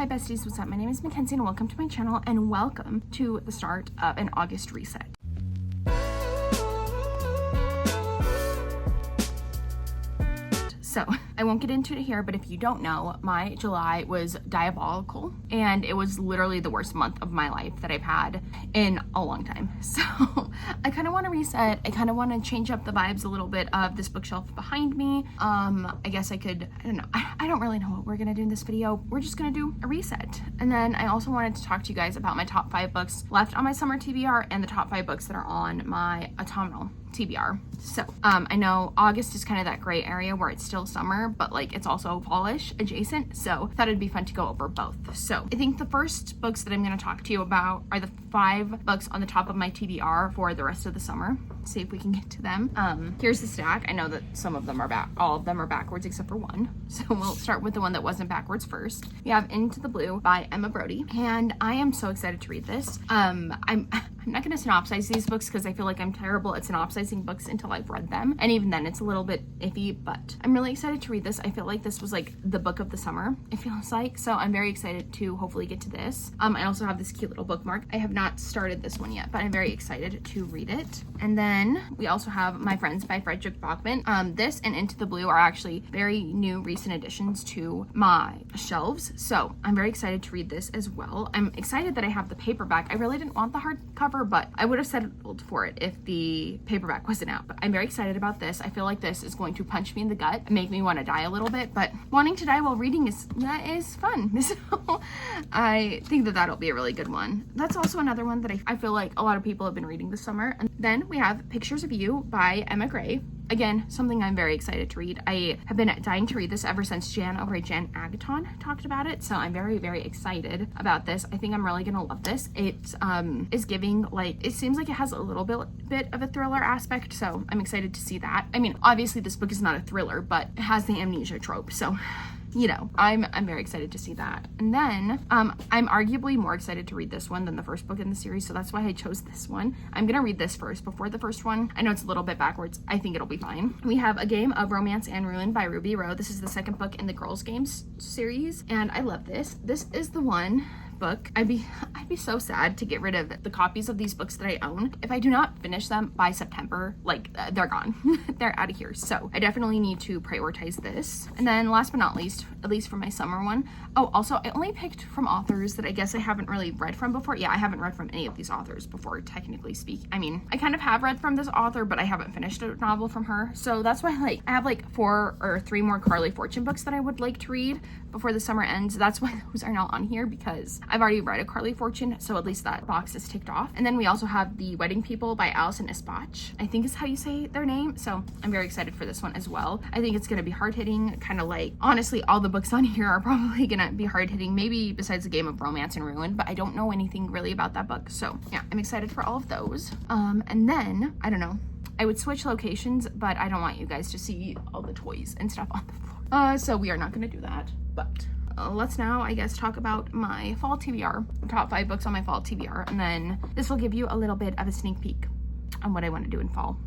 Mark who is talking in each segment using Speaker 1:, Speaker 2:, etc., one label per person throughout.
Speaker 1: Hi besties, what's up? My name is Makenzie and welcome to my channel and welcome to the start of an August reset. So, I won't get into it here, but if you don't know, my July was diabolical and it was literally the worst month of my life that I've had in a long time. So, I kind of want to reset. I kind of want to change up the vibes a little bit of this bookshelf behind me. I guess I could, I don't know. I don't really know what we're going to do in this video. We're just going to do a reset. And then I also wanted to talk to you guys about my top 5 books left on my summer TBR and the top 5 books that are on my autumnal TBR. So, I know August is kind of that gray area where it's still summer, but like it's also fallish adjacent. So, I thought it'd be fun to go over both. So, I think the first books that I'm going to talk to you about are the 5 books on the top of my TBR for the rest of the summer. See if we can get to them. Here's the stack. I know that some of them are back, all of them are backwards except for one. So, we'll start with the one that wasn't backwards first. We have Into the Blue by Emma Brody, and I am so excited to read this. I'm not going to synopsize these books because I feel like I'm terrible at synopsizing books until I've read them. And even then, it's a little bit iffy, but I'm really excited to read this. I feel like this was like the book of the summer, it feels like. So I'm very excited to hopefully get to this. I also have this cute little bookmark. I have not started this one yet, but I'm very excited to read it. And then we also have My Friends by Frederick Bachman. This and Into the Blue are actually very new recent additions to my shelves. So I'm very excited to read this as well. I'm excited that I have the paperback. I really didn't want the hardcover, but I would have settled for it if the paperback wasn't out. But I'm very excited about this. I feel like this is going to punch me in the gut and make me want to die a little bit, but wanting to die while reading is fun. So I think that that'll be a really good one. That's also another one that I feel like a lot of people have been reading this summer. And then we have Pictures of You by Emma Gray. Again, something I'm very excited to read. I have been dying to read this ever since Jan over at Jan Agaton talked about it. So I'm very, very excited about this. I think I'm really gonna love this. It is giving like, it seems like it has a little bit of a thriller aspect. So I'm excited to see that. I mean, obviously this book is not a thriller, but it has the amnesia trope. So you know, I'm very excited to see that. And then I'm arguably more excited to read this one than the first book in the series, so that's why I chose this one. I'm gonna read this first before the first one. I know it's a little bit backwards. I think it'll be fine. We have A Game of Romance and Ruin by Ruby Rowe. This is the second book in the Girls Games series, and I love this. This is the one book. I'd be so sad to get rid of the copies of these books that I own. If I do not finish them by September, like they're gone. They're out of here. So I definitely need to prioritize this. And then last but not least, at least for my summer one. Oh, also I only picked from authors that I guess I haven't really read from before. Yeah, I haven't read from any of these authors before, technically speaking. I mean, I kind of have read from this author, but I haven't finished a novel from her. So that's why like I have like 4 or 3 more Carly Fortune books that I would like to read before the summer ends. That's why those are not on here, because I've already read a Carly Fortune, so at least that box is ticked off. And then we also have The Wedding People by Alison Espach, I think is how you say their name. So I'm very excited for this one as well. I think it's gonna be hard-hitting, kind of like, honestly, all the books on here are probably gonna be hard-hitting, maybe besides A Game of Romance and Ruin, but I don't know anything really about that book. So yeah, I'm excited for all of those. And then, I don't know, I would switch locations, but I don't want you guys to see all the toys and stuff on the floor. So we are not gonna do that, but let's now, I guess, talk about my fall TBR, top 5 books on my fall TBR, and then this will give you a little bit of a sneak peek on what I want to do in fall.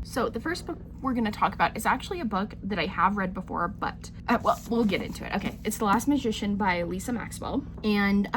Speaker 1: So the first book we're going to talk about is actually a book that I have read before, but well, we'll get into it. Okay, it's The Last Magician by Lisa Maxwell, and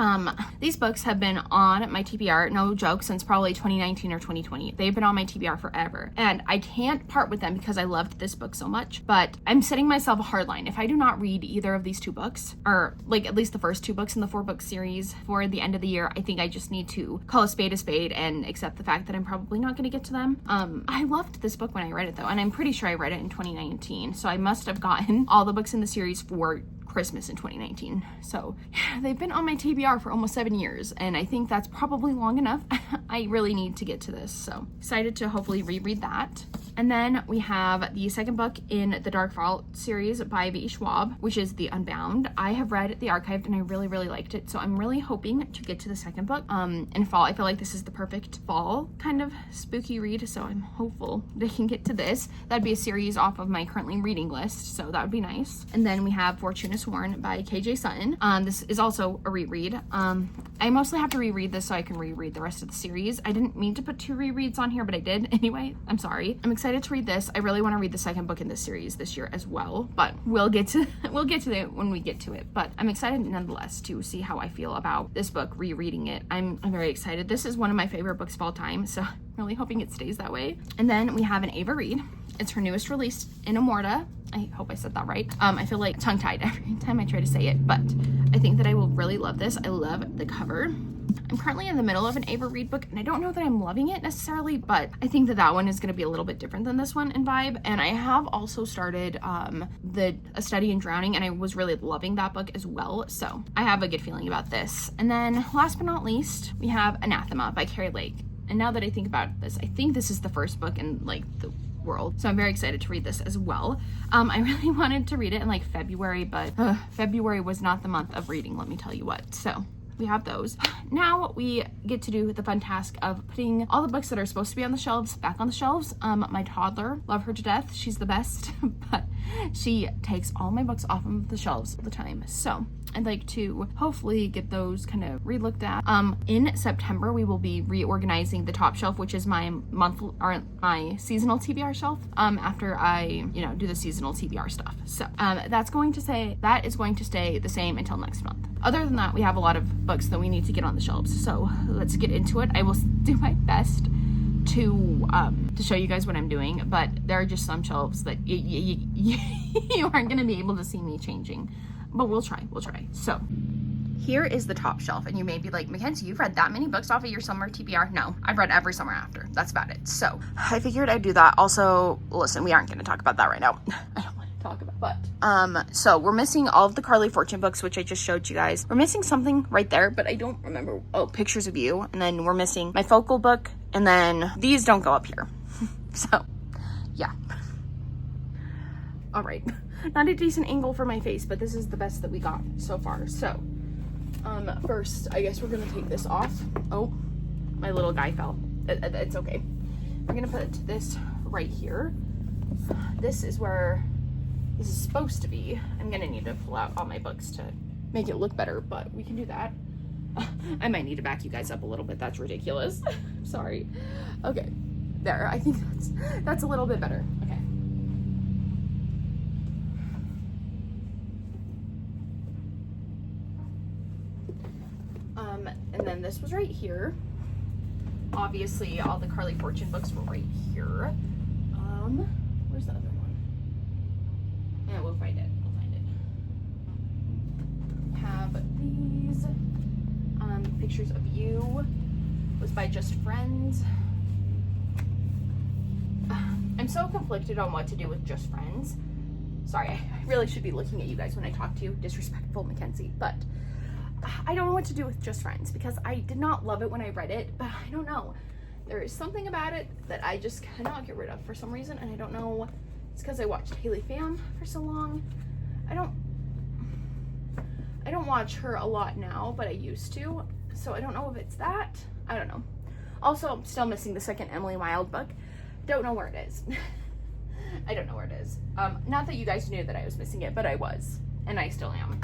Speaker 1: these books have been on my TBR, no joke, since probably 2019 or 2020. They've been on my TBR forever, and I can't part with them because I loved this book so much, but I'm setting myself a hard line. If I do not read either of these 2 books, or like at least the first 2 books in the 4-book series for the end of the year, I think I just need to call a spade and accept the fact that I'm probably not going to get to them. I loved this book when I read it though, and I'm pretty sure I read it in 2019, so I must have gotten all the books in the series for Christmas in 2019. So they've been on my TBR for almost 7 years, and I think that's probably long enough. I really need to get to this, so excited to hopefully reread that. And then we have the second book in the Dark Vault series by V. Schwab, which is The Unbound. I have read The Archived and I really, really liked it, so I'm really hoping to get to the second book in fall. I feel like this is the perfect fall kind of spooky read, so I'm hopeful that I can get to this. That'd be a series off of my currently reading list, so that would be nice. And then we have Fortuna Sworn by KJ Sutton. This is also a reread. I mostly have to reread this so I can reread the rest of the series. I didn't mean to put 2 rereads on here, but I did anyway. I'm sorry. I'm excited to read this. I really want to read the second book in this series this year as well, but we'll get to it when we get to it. But I'm excited nonetheless to see how I feel about this book, rereading it. I'm very excited. This is one of my favorite books of all time, so I'm really hoping it stays that way. And then we have an Ava Reid. It's her newest release, In Immorta. I hope I said that right. I feel like tongue-tied every time I try to say it, but I think that I will really love this. I love the cover. I'm currently in the middle of an Ava Reid book, and I don't know that I'm loving it necessarily, but I think that one is going to be a little bit different than this one in vibe. And I have also started A Study in Drowning, and I was really loving that book as well, so I have a good feeling about this. And then last but not least, we have Anathema by Carrie Lake. And now that I think about this, I think this is the first book in like the world, so I'm very excited to read this as well. I really wanted to read it in like February, but February was not the month of reading, let me tell you what. So we have those. Now we get to do the fun task of putting all the books that are supposed to be on the shelves back on the shelves. My toddler, love her to death, she's the best, but she takes all my books off of the shelves all the time, so I'd like to hopefully get those kind of re-looked at. In September, we will be reorganizing the top shelf, which is my my seasonal TBR shelf, after I, do the seasonal TBR stuff. So that is going to stay the same until next month. Other than that, we have a lot of books that we need to get on the shelves. So let's get into it. I will do my best to show you guys what I'm doing, but there are just some shelves that you aren't going to be able to see me changing. But we'll try. So here is the top shelf, and you may be like, Mackenzie, you've read that many books off of your summer TBR? No, I've read every summer after. That's about it. So I figured I'd do that. Also, listen, we aren't going to talk about that right now. I don't want to talk about, but so we're missing all of the Carly Fortune books, which I just showed you guys. We're missing something right there, but I don't remember. Oh, Pictures of You, and then we're missing my Focal book, and then these don't go up here. So yeah. All right. Not a decent angle for my face, but this is the best that we got so far. So, first, I guess we're gonna take this off. Oh, my little guy fell. It's okay. We're gonna put this right here. This is where this is supposed to be. I'm gonna need to pull out all my books to make it look better, but we can do that. I might need to back you guys up a little bit. That's ridiculous. Sorry. Okay, there. I think that's a little bit better. Okay. And then this was right here. Obviously, all the Carly Fortune books were right here. Where's the other one? Yeah, we'll find it. Have these. Pictures of You was by Just Friends. I'm so conflicted on what to do with Just Friends. Sorry, I really should be looking at you guys when I talk to you. Disrespectful, Mackenzie, but I don't know what to do with Just Friends because I did not love it when I read it, but I don't know. There is something about it that I just cannot get rid of for some reason, and I don't know. It's because I watched Haley Pham for so long. I don't watch her a lot now, but I used to, so I don't know if it's that. I don't know. Also, I'm still missing the second Emily Wilde book. Don't know where it is. I don't know where it is. Not that you guys knew that I was missing it, but I was, and I still am.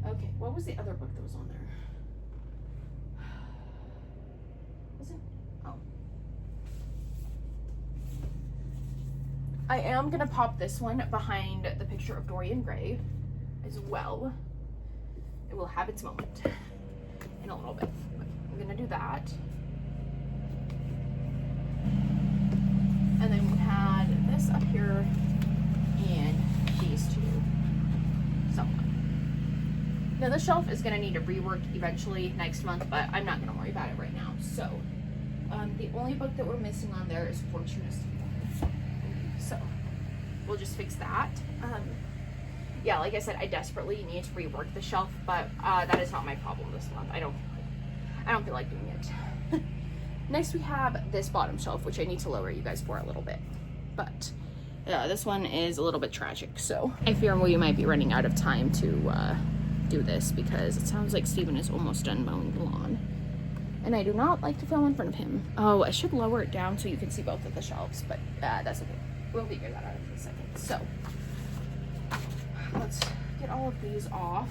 Speaker 1: Okay, what was the other book that was on there? Was it? Oh. I am gonna pop this one behind the picture of Dorian Gray as well. It will have its moment in a little bit. But I'm gonna do that. And then we had this up here and these two. So now the shelf is going to need a rework eventually next month, but I'm not going to worry about it right now. So the only book that we're missing on there is Fortunist. So we'll just fix that. Yeah, like I said, I desperately need to rework the shelf, but that is not my problem this month. I don't feel like doing it. Next we have this bottom shelf, which I need to lower you guys for a little bit, but this one is a little bit tragic. So I fear we might be running out of time to do this because it sounds like Steven is almost done mowing the lawn, and I do not like to film in front of him. Oh, I should lower it down so you can see both of the shelves, but that's okay. We'll figure that out in a second. So let's get all of these off.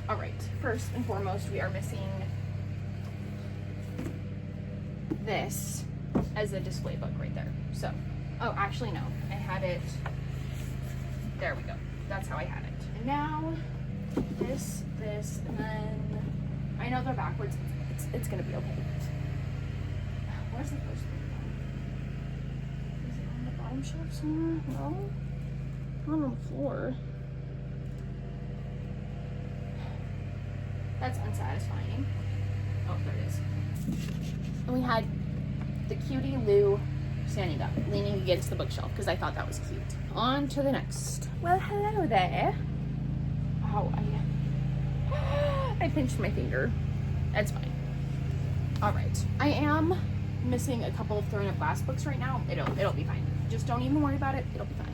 Speaker 1: All right, first and foremost, we are missing this as a display book right there. So, oh, actually no, I had it, there we go. That's how I had it. And now this, and then I know they're backwards. It's gonna be okay. Where's the first one? Is it on the bottom shelf somewhere? No, not on the floor. That's unsatisfying. Oh, there it is. And we had the cutie Lou standing up, leaning against the bookshelf because I thought that was cute. On to the next. Well, hello there. Oh, I pinched my finger. That's fine. All right. I am missing a couple of Throne of Glass books right now. It'll be fine. Just don't even worry about it. It'll be fine.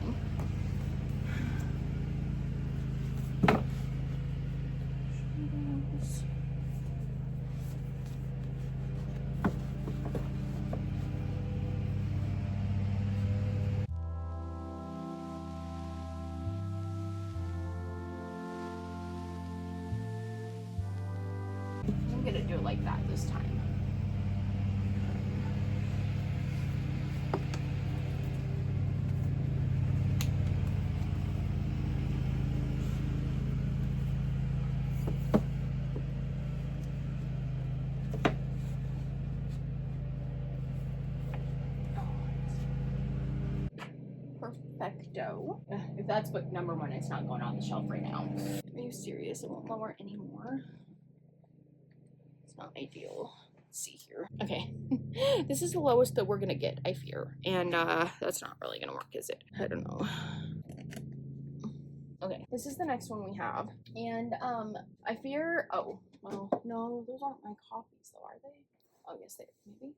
Speaker 1: I'm gonna do it like that this time. Perfecto. If that's book number 1, it's not going on the shelf right now. Are you serious? It won't lower anymore. It's not ideal. Let's see here. Okay. This is the lowest that we're gonna get, I fear. And that's not really gonna work, is it? I don't know. Okay, this is the next one we have. And I fear, oh, well, no, those aren't my copies though, are they? Oh, yes, they maybe.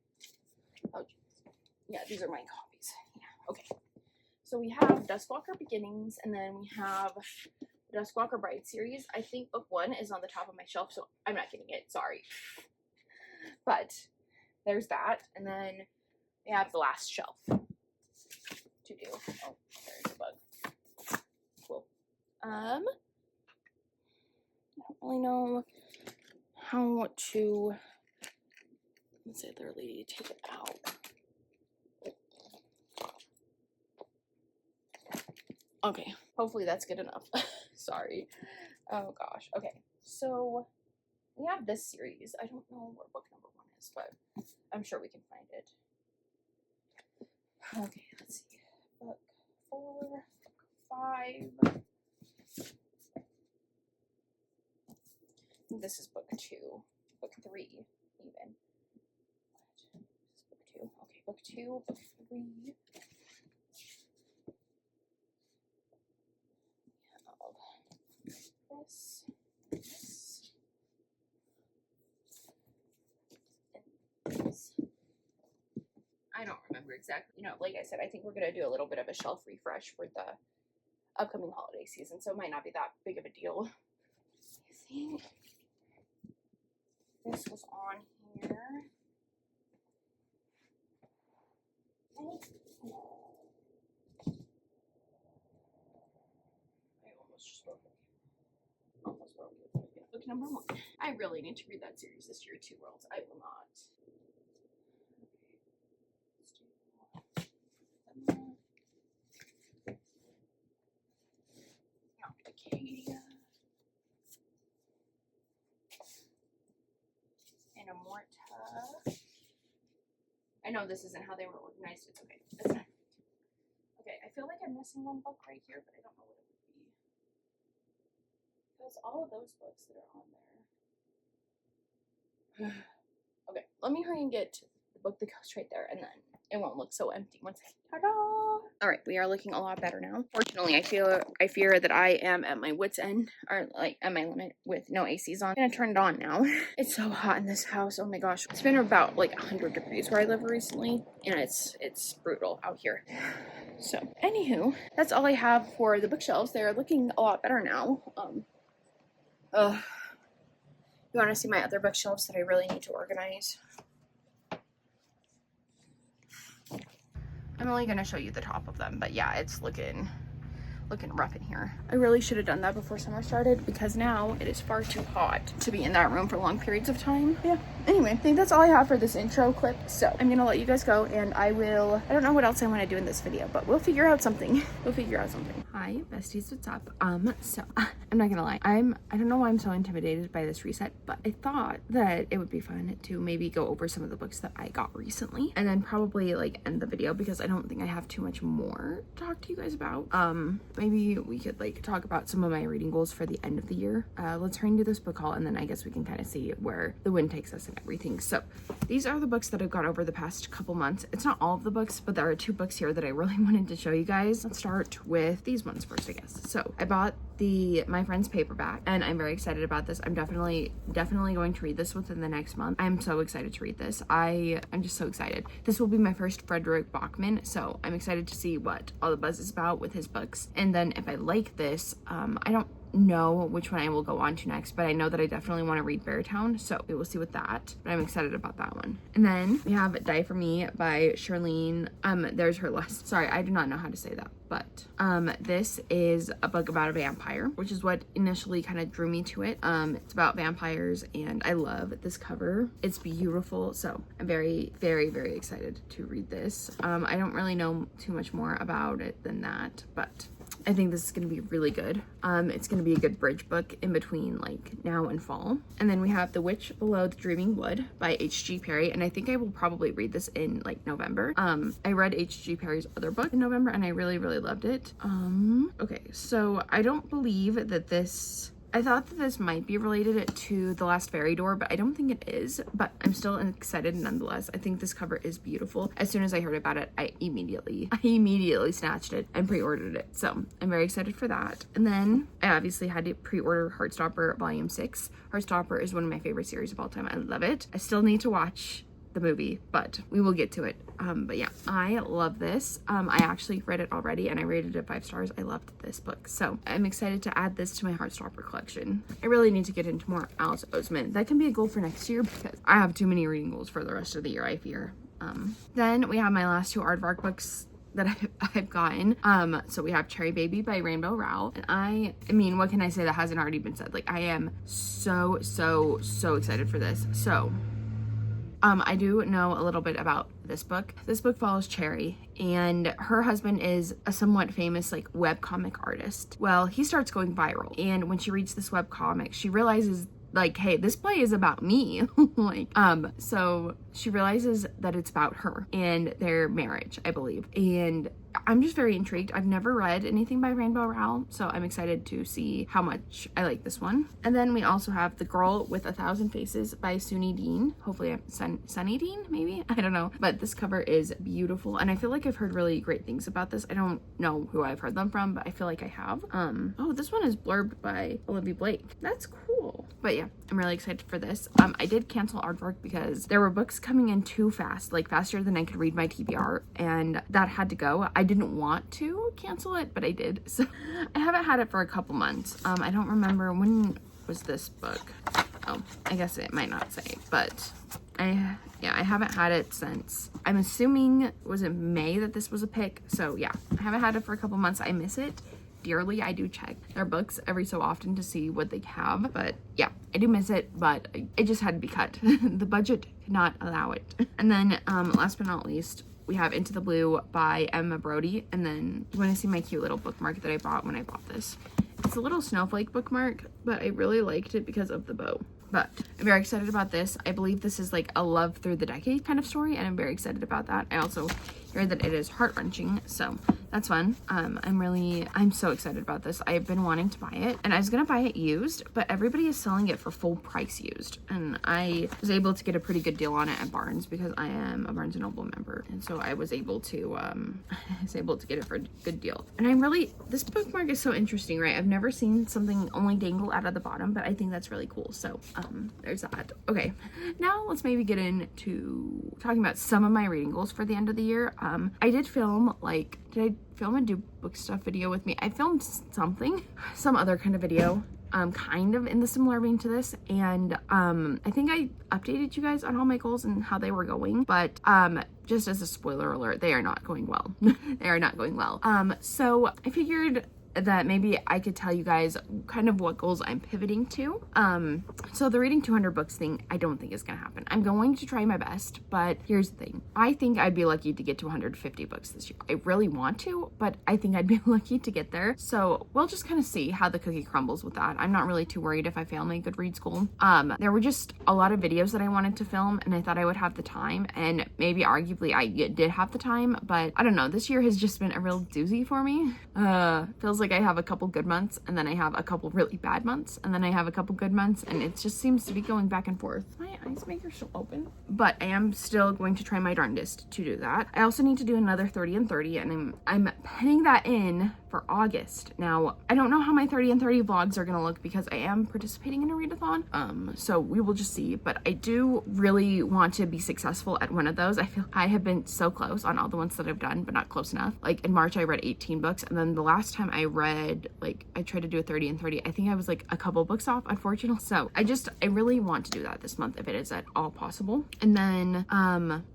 Speaker 1: Oh, geez. Yeah, these are my copies. Yeah, okay. So we have Duskwalker Beginnings, and then we have Duskwalker Bride series. I think book 1 is on the top of my shelf, so I'm not getting it, sorry. But there's that, and then we have the last shelf to do. Oh, there's a bug. Cool. I don't really know how to, let's say, literally take it out. Okay, hopefully that's good enough. Sorry. Oh gosh. Okay, so we have this series. I don't know what book number 1 is, but I'm sure we can find it. Okay, let's see. Book 4, book 5. This is book 2. Book 3, even. This is book 2. Okay, book 2, book 3. This, and this. I don't remember exactly. You know, like I said, I think we're going to do a little bit of a shelf refresh for the upcoming holiday season, so it might not be that big of a deal. I think this was on here. Book number 1. I really need to read that series this year, Two Worlds. I will not. Acadia. And Amorta. I know this isn't how they were organized. It's okay. It's not. Okay, I feel like I'm missing one book right here, but I don't know what it would be. Because all of those books that are on there. Okay, let me hurry and get to the book that goes right there, and then it won't look so empty once I ta-da! All right, we are looking a lot better now. Fortunately, I fear that I am at my wit's end, or like at my limit with no ACs on. I'm gonna turn it on now. It's so hot in this house. Oh my gosh, it's been about like 100 degrees where I live recently, and it's brutal out here. So, anywho, that's all I have for the bookshelves. They're looking a lot better now. You want to see my other bookshelves that I really need to organize? I'm only going to show you the top of them, but yeah, it's looking looking rough in here. I really should have done that before summer started because now it is far too hot to be in that room for long periods of time. Yeah. Anyway, I think that's all I have for this intro clip. So I'm gonna let you guys go, and I don't know what else I want to do in this video, but we'll figure out something. Hi, besties, what's up? So I'm not gonna lie. I don't know why I'm so intimidated by this reset, but I thought that it would be fun to maybe go over some of the books that I got recently, and then probably like end the video because I don't think I have too much more to talk to you guys about. Maybe we could like talk about some of my reading goals for the end of the year. Let's try and do this book haul, and then I guess we can kind of see where the wind takes us and everything. So these are the books that I've got over the past couple months. It's not all of the books, but there are 2 books here that I really wanted to show you guys. Let's start with these ones first, I guess. So I bought My Friend's paperback, and I'm very excited about this. I'm definitely going to read this within the next month. I'm so excited to read this. I'm just so excited. This will be my first Frederick Bachman, so I'm excited to see what all the buzz is about with his books. And then if I like this, I don't know which one I will go on to next, but I know that I definitely want to read Beartown, so we will see with that, but I'm excited about that one. And then we have Die For Me by Charlene. There's her last, sorry, I do not know how to say that, but this is a book about a vampire, which is what initially kind of drew me to it. It's about vampires, and I love this cover. It's beautiful, so I'm very, very, very excited to read this. I don't really know too much more about it than that, but I think this is going to be really good. It's going to be a good bridge book in between like now and fall. And then we have The Witch Below the Dreaming Wood by H.G. Perry, and I think I will probably read this in like November. I read H.G. Perry's other book in November, and I really, really loved it. Okay, so I don't believe that this... I thought that this might be related to The Last Fairy Door, but I don't think it is, but I'm still excited nonetheless. I think this cover is beautiful. As soon as I heard about it, I immediately snatched it and pre-ordered it. So I'm very excited for that. And then I obviously had to pre-order Heartstopper Volume 6. Heartstopper is one of my favorite series of all time. I love it. I still need to watch the movie, but we will get to it. But yeah, I love this. I actually read it already, and I rated it 5 stars. I loved this book, so I'm excited to add this to my Heartstopper collection. I really need to get into more Alice Oseman. That can be a goal for next year because I have too many reading goals for the rest of the year, I fear. Then we have my last 2 aardvark books that I've gotten. So we have Cherry Baby by Rainbow Rowell, and I mean, what can I say that hasn't already been said? Like, I am so excited for this. So I do know a little bit about this book. This book follows Cherry, and her husband is a somewhat famous like webcomic artist. Well, he starts going viral, and when she reads this webcomic, she realizes like, hey, this play is about me. Like, so she realizes that it's about her and their marriage, I believe. And I'm just very intrigued. I've never read anything by Rainbow Rowell, so I'm excited to see how much I like this one. And then we also have The Girl with a Thousand Faces by Sunny Dean. Hopefully I'm Sunny Dean, maybe? I don't know. But this cover is beautiful, and I feel like I've heard really great things about this. I don't know who I've heard them from, but I feel like I have. Oh, this one is blurbed by Olivia Blake. That's cool. But yeah, I'm really excited for this. I did cancel Aardvark because there were books coming in too fast, like faster than I could read my TBR, and that had to go. I didn't want to cancel it, but I did. So I haven't had it for a couple months. I don't remember, when was this book? Oh, I guess it might not say, but I haven't had it since, I'm assuming, was it May that this was a pick? So yeah, I haven't had it for a couple months. I miss it dearly. I do check their books every so often to see what they have, but yeah, I do miss it, but it just had to be cut. The budget could not allow it. And then last but not least, we have Into the Blue by Emma Brody. And then you want to see my cute little bookmark that I bought when I bought this. It's a little snowflake bookmark, but I really liked it because of the bow. But I'm very excited about this. I believe this is like a love through the decade kind of story, and I'm very excited about that. I also hear that it is heart-wrenching, so that's fun. I'm so excited about this. I've been wanting to buy it, and I was gonna buy it used, but everybody is selling it for full price used, and I was able to get a pretty good deal on it at Barnes because I am a Barnes & Noble member, and so I was able to get it for a good deal. And this bookmark is so interesting, right? I've never seen something only dangle out of the bottom, but I think that's really cool. So there's that. Okay, now let's maybe get into talking about some of my reading goals for the end of the year. I did film, did I film and do book stuff video with me? I filmed some other kind of video, kind of in the similar vein to this, and I think I updated you guys on all my goals and how they were going, but just as a spoiler alert, they are not going well. They are not going well. So I figured that maybe I could tell you guys kind of what goals I'm pivoting to. So the reading 200 books thing, I don't think is gonna happen. I'm going to try my best, but here's the thing. I think I'd be lucky to get to 150 books this year. I really want to, but I think I'd be lucky to get there. So we'll just kind of see how the cookie crumbles with that. I'm not really too worried if I fail my Goodreads goal. There were just a lot of videos that I wanted to film, and I thought I would have the time, and maybe arguably I did have the time, but I don't know. This year has just been a real doozy for me. Feels like I have a couple good months, and then I have a couple really bad months, and then I have a couple good months, and it just seems to be going back and forth. My ice maker's still open, but I am still going to try my darndest to do that. I also need to do another 30 and 30, and I'm penning that in for August. Now, I don't know how my 30 and 30 vlogs are gonna look because I am participating in a readathon. So we will just see, but I do really want to be successful at one of those. I feel I have been so close on all the ones that I've done, but not close enough. Like in March, I read 18 books, and then the last time I read, like, I tried to do a 30 and 30, I think I was like a couple books off, unfortunately. So I really want to do that this month if it is at all possible. And then,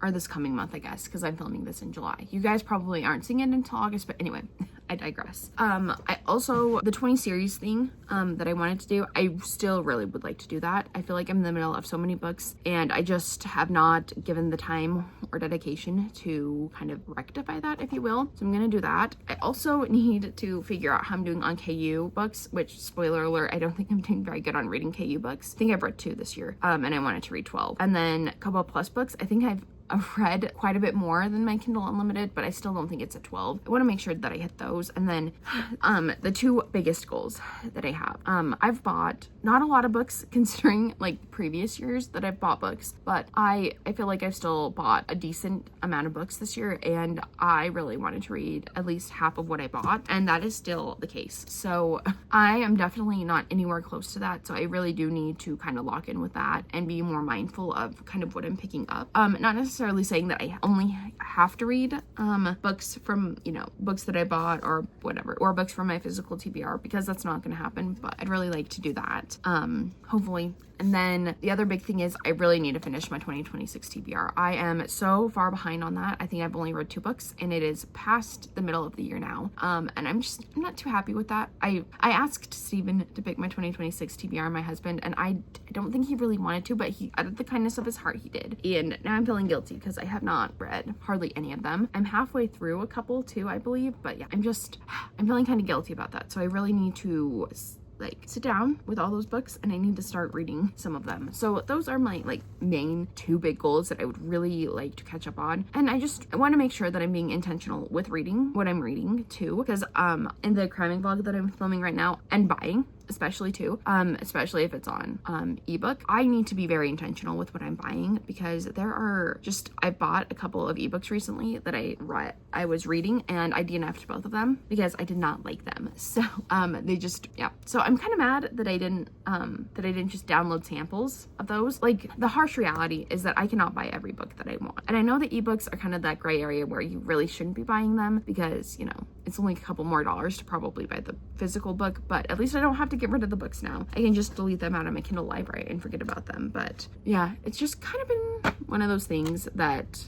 Speaker 1: or this coming month, I guess, because I'm filming this in July. You guys probably aren't seeing it until August, but anyway, I digress. I also, the 20 series thing that I wanted to do, I still really would like to do that. I feel like I'm in the middle of so many books, and I just have not given the time or dedication to kind of rectify that, if you will. So I'm gonna do that. I also need to figure out how I'm doing on KU books, which, spoiler alert, I don't think I'm doing very good on reading KU books. I think I've read 2 this year, and I wanted to read 12. And then a couple plus books, I think I've read quite a bit more than my Kindle Unlimited, but I still don't think it's at 12. I want to make sure that I hit those. And then the 2 biggest goals that I have. I've bought not a lot of books considering like previous years that I've bought books, but I feel like I've still bought a decent amount of books this year, and I really wanted to read at least half of what I bought, and that is still the case. So I am definitely not anywhere close to that. So I really do need to kind of lock in with that and be more mindful of kind of what I'm picking up. Not necessarily saying that I only have to read books from, you know, books that I bought or whatever, or books from my physical TBR, because that's not going to happen, but I'd really like to do that, hopefully. And then the other big thing is I really need to finish my 2026 TBR. I am so far behind on that. I think I've only read 2 books, and it is past the middle of the year now. And I'm not too happy with that. I asked Steven to pick my 2026 TBR, my husband, and I don't think he really wanted to, but he, out of the kindness of his heart, he did. And now I'm feeling guilty because I have not read hardly any of them. I'm halfway through a couple too, I believe, but yeah, I'm feeling kind of guilty about that. So I really need to like sit down with all those books, and I need to start reading some of them. So those are my like main 2 big goals that I would really like to catch up on. And I want to make sure that I'm being intentional with reading what I'm reading too, because in the cramming vlog that I'm filming right now, and buying especially too, especially if it's on ebook, I need to be very intentional with what I'm buying, because there are I bought a couple of ebooks recently that I was reading, and I DNF'd both of them because I did not like them. So so I'm kind of mad that I didn't just download samples of those. Like, the harsh reality is that I cannot buy every book that I want, and I know that ebooks are kind of that gray area where you really shouldn't be buying them, because, you know, it's only a couple more dollars to probably buy the physical book, but at least I don't have to get rid of the books now. I can just delete them out of my Kindle library and forget about them. But yeah, it's just kind of been one of those things that,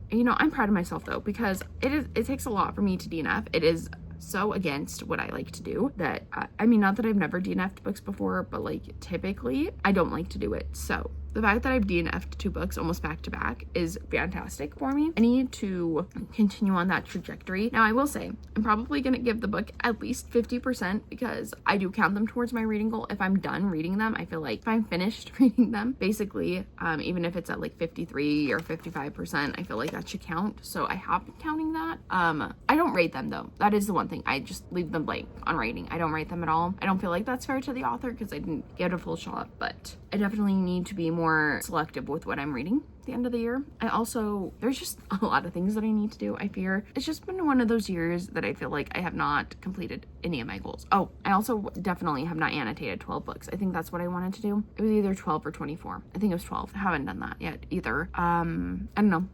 Speaker 1: you know, I'm proud of myself though, because it takes a lot for me to DNF. It is so against what I like to do that, I mean, not that I've never DNF'd books before, but like typically I don't like to do it. So the fact that I've DNF'd 2 books almost back to back is fantastic for me. I need to continue on that trajectory. Now, I will say, I'm probably going to give the book at least 50% because I do count them towards my reading goal. If I'm done reading them, I feel like if I'm finished reading them, basically, even if it's at like 53 or 55%, I feel like that should count. So I have been counting that. I don't rate them though. That is the one thing. I just leave them blank on rating. I don't rate them at all. I don't feel like that's fair to the author because I didn't give it a full shot, but I definitely need to be more selective with what I'm reading at the end of the year. There's just a lot of things that I need to do. I fear it's just been one of those years that I feel like I have not completed any of my goals. Oh, I also definitely have not annotated 12 books. I think that's what I wanted to do. It was either 12 or 24. I think it was 12. I haven't done that yet either. I don't know.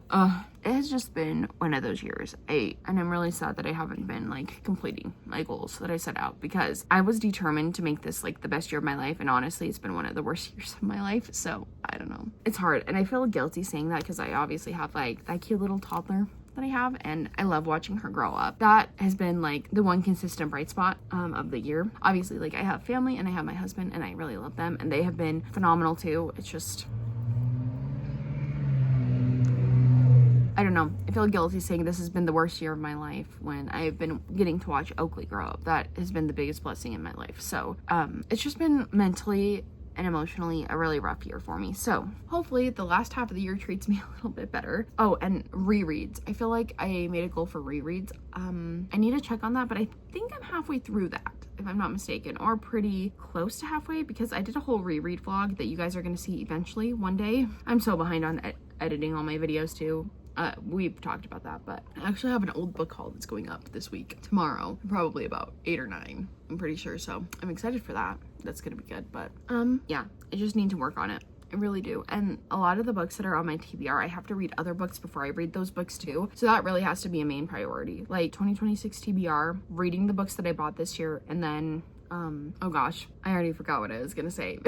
Speaker 1: It has just been one of those years. And I'm really sad that I haven't been like completing my goals that I set out, because I was determined to make this like the best year of my life, and honestly it's been one of the worst years of my life. So I don't know, it's hard, and I feel guilty saying that because I obviously have like that cute little toddler that I have, and I love watching her grow up. That has been like the one consistent bright spot of the year. Obviously, like, I have family and I have my husband and I really love them, and they have been phenomenal too. It's just, I don't know. I feel guilty saying this has been the worst year of my life when I've been getting to watch Oakley grow up. That has been the biggest blessing in my life. So it's just been mentally and emotionally a really rough year for me. So hopefully the last half of the year treats me a little bit better. Oh, and rereads. I feel like I made a goal for rereads. I need to check on that, but I think I'm halfway through that, if I'm not mistaken, or pretty close to halfway, because I did a whole reread vlog that you guys are going to see eventually one day. I'm so behind on editing all my videos too. We've talked about that, but I actually have an old book haul that's going up this week, tomorrow, probably about 8 or 9, I'm pretty sure. So I'm excited for that. That's gonna be good. But yeah, I just need to work on it. I really do. And a lot of the books that are on my TBR, I have to read other books before I read those books too. So that really has to be a main priority. Like 2026 TBR, reading the books that I bought this year, and then oh gosh, I already forgot what I was gonna say.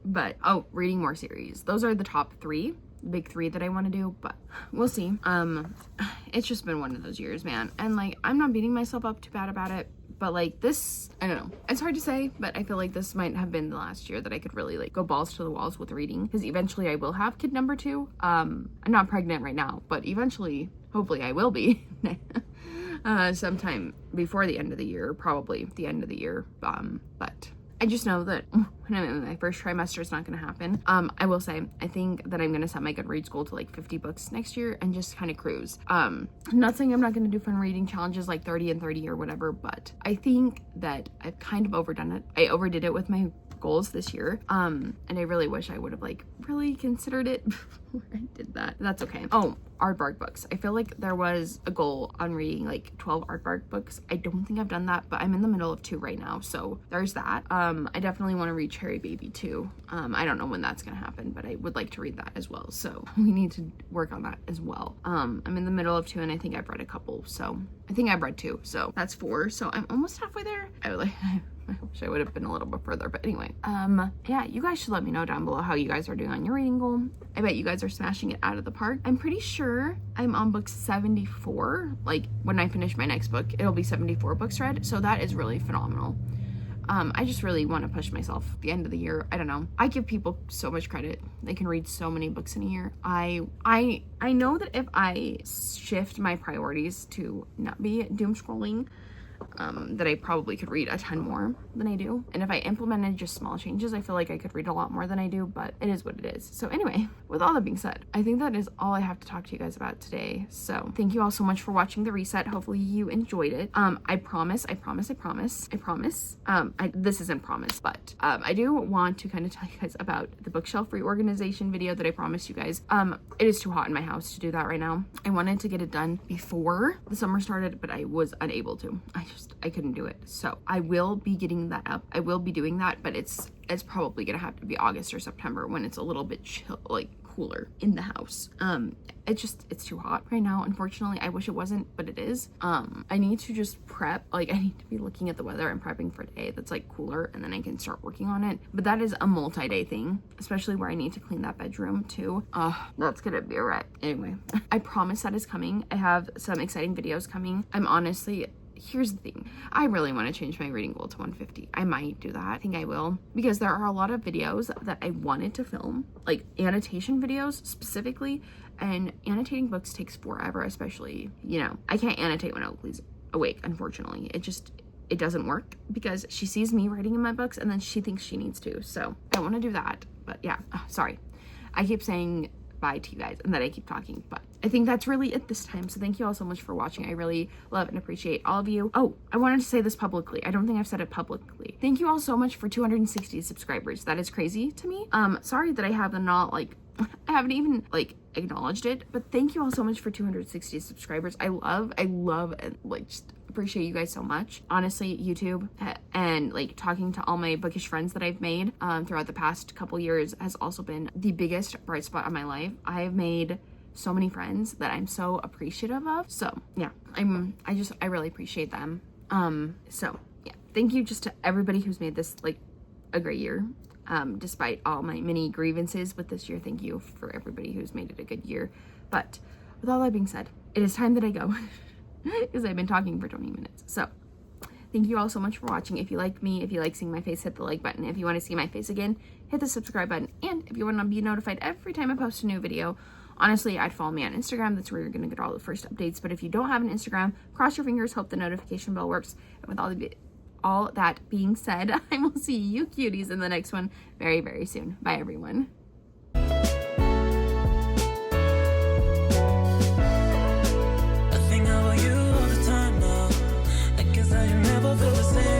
Speaker 1: But reading more series. Those are the top 3. Big 3 that I want to do, but we'll see. It's just been one of those years, man, and like, I'm not beating myself up too bad about it, but like, this, I don't know, it's hard to say, but I feel like this might have been the last year that I could really like go balls to the walls with reading, because eventually I will have kid number 2. I'm not pregnant right now, but eventually, hopefully I will be. Sometime before the end of the year, probably the end of the year, but I just know that when I'm in my first trimester, it's not going to happen. I will say, I think that I'm going to set my Goodreads goal to like 50 books next year and just kind of cruise. I'm not saying I'm not going to do fun reading challenges like 30 and 30 or whatever, but I think that I've kind of overdone it. I overdid it with my goals this year. And I really wish I would have like really considered it before I did that. That's okay. Oh, aardvark books. I feel like there was a goal on reading like 12 aardvark books. I don't think I've done that, but I'm in the middle of 2 right now, so there's that. I definitely want to read Cherry Baby too. I don't know when that's gonna happen, but I would like to read that as well, so we need to work on that as well. I'm in the middle of 2, and I think I've read a couple, so I think I've read 2, so that's 4, so I'm almost halfway there. I wish I would have been a little bit further, but anyway, yeah, you guys should let me know down below how you guys are doing on your reading goal. I bet you guys are smashing it out of the park. I'm pretty sure I'm on book 74. Like, when I finish my next book, it'll be 74 books read, so that is really phenomenal. I just really want to push myself at the end of the year. I don't know. I give people so much credit. They can read so many books in a year. I know that if I shift my priorities to not be doom scrolling, that I probably could read a ton more than I do. And if I implemented just small changes, I feel like I could read a lot more than I do, but it is what it is. So anyway, with all that being said, I think that is all I have to talk to you guys about today. So thank you all so much for watching the reset. Hopefully you enjoyed it. I promise, this isn't promise, but I do want to kind of tell you guys about the bookshelf reorganization video that I promised you guys. It is too hot in my house to do that right now. I wanted to get it done before the summer started, but I was unable to. I couldn't do it. So I will be getting that up. I will be doing that, but it's probably gonna have to be August or September when it's a little bit chill, like cooler in the house. It's too hot right now, unfortunately. I wish it wasn't, but it is. I need to just prep. Like, I need to be looking at the weather and prepping for a day that's like cooler, and then I can start working on it. But that is a multi-day thing, especially where I need to clean that bedroom too. That's gonna be a wreck. Anyway, I promise that is coming. I have some exciting videos coming. Here's the thing. I really want to change my reading goal to 150. I might do that. I think I will, because there are a lot of videos that I wanted to film, like annotation videos specifically, and annotating books takes forever, especially, you know, I can't annotate when Oakley's awake, unfortunately. It doesn't work because she sees me writing in my books and then she thinks she needs to. So I want to do that, but yeah, sorry. I keep saying bye to you guys and then I keep talking, but I think that's really it this time. So thank you all so much for watching. I really love and appreciate all of you. Oh, I wanted to say this publicly. I don't think I've said it publicly. Thank you all so much for 260 subscribers. That is crazy to me. Sorry that I haven't even acknowledged it, but thank you all so much for 260 subscribers. I love and like just appreciate you guys so much. Honestly, YouTube and like talking to all my bookish friends that I've made throughout the past couple years has also been the biggest bright spot of my life. I have made so many friends that I'm so appreciative of. So yeah, I really appreciate them. So yeah, thank you just to everybody who's made this like a great year. Despite all my many grievances with this year, thank you for everybody who's made it a good year. But with all that being said, it is time that I go because I've been talking for 20 minutes. So thank you all so much for watching. If you like me, if you like seeing my face, hit the like button. If you want to see my face again, hit the subscribe button. And if you want to be notified every time I post a new video, honestly, I'd follow me on Instagram. That's where you're going to get all the first updates. But if you don't have an Instagram, cross your fingers, hope the notification bell works. And with all that being said, I will see you cuties in the next one very, very soon. Bye, everyone.